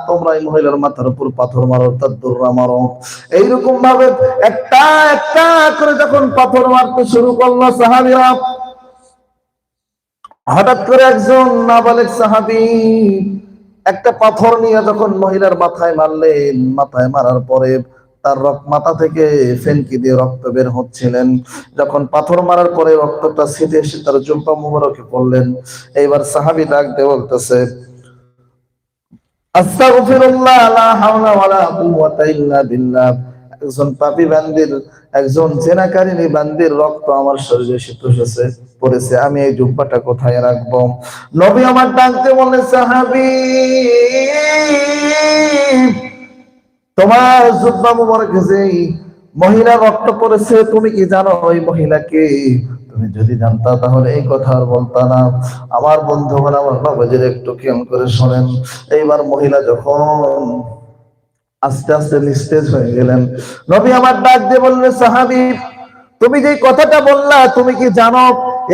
তোমরা এই মহিলার মাথার উপর পাথর মারো, তার দৌড়া মারো। এইরকম ভাবে একটা একটা করে যখন পাথর মারতে শুরু করলো সাহাবীরা, হঠাৎ করে একজন নাবালেগ সাহাবী একটা পাথর নিয়ে যখন মহিলার মাথায় মারলেন, মাথায় মারার পরে তার মাথা থেকে ফেনকি দিয়ে রক্ত বের হচ্ছিলেন। যখন পাথর মারার পরে রক্তটা ছিটে এসে তার জুব্বা মুবারকে পড়লেন, এইবার সাহাবী ডাক দিয়ে বলতেছে, আস্তাগফিরুল্লাহ, লা হাওলা ওয়ালা কুওয়াতা ইল্লা বিল্লাহ। একজন পাপী বান্দির, একজন জেনাকারিনী বান্দির রক্ত আমার শরীরে এসে পড়েছে, আমি এই জুব্বাটা কোথায় রাখবো? নবী আমার ডাকতে বললেন, সাহাবী, তোমার জুব্বা মুবারকে যেই মহিলা রক্ত পড়েছে, তুমি কি জানো ওই মহিলাকে? তুমি যদি জানতা তাহলে এই কথা আর বলতা না। আমার বন্ধুগণ, আমার বাবাজির একটু খেয়াল করে শোনেন। এইবার মহিলা যখন আস্তে আস্তে নিস্তেজ হয়ে গেলেন, নবী আমার ডাক দিয়ে বললেন, সাহাবী, তুমি যে কথাটা বললা, তুমি কি জানো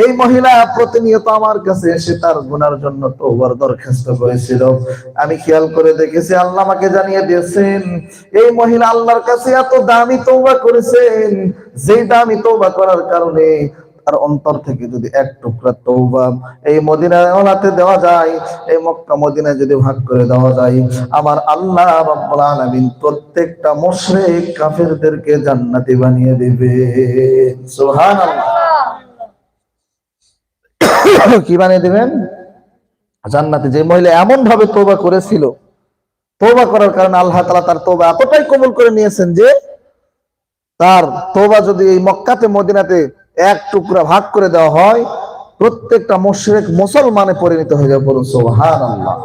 এই মহিলা প্রতিনিয়ত আমার কাছে এসে তার গুনার জন্য তওবার দরখাস্ত করেছিল? আমি খেয়াল করে দেখেছি, আল্লাহ আমাকে জানিয়ে দিয়েছেন এই মহিলা আল্লাহর কাছে এত দামি তওবা করেছেন, যে দামি তওবা করার কারণে তার অন্তর থেকে যদি এক টুকরা তওবা এই মদিনায় ওলাতে দেওয়া যায়, এই মক্কা মদিনায় যদি ভাগ করে দেওয়া যায়, আমার আল্লাহ রাব্বুল আলামিন প্রত্যেকটা মুশরিক কাফেরদেরকে জান্নাতি বানিয়ে দিবে। সুবহানাল্লাহ। কি বানিয়ে দিবেন? জান্নাতি। যে মহিলা এমন ভাবে তওবা করেছিল, তওবা করার কারণে আল্লাহ তাআলা তার তওবা এতটাই কবুল করে নিয়েছেন যে তার তওবা যদি এই মক্কাতে মদিনাতে এক টুকরা ভাগ করে দেওয়া হয়, প্রত্যেকটা মুশরিক মুসলমানে পরিণত হয়ে যাবে। বলুন সুবহানাল্লাহ।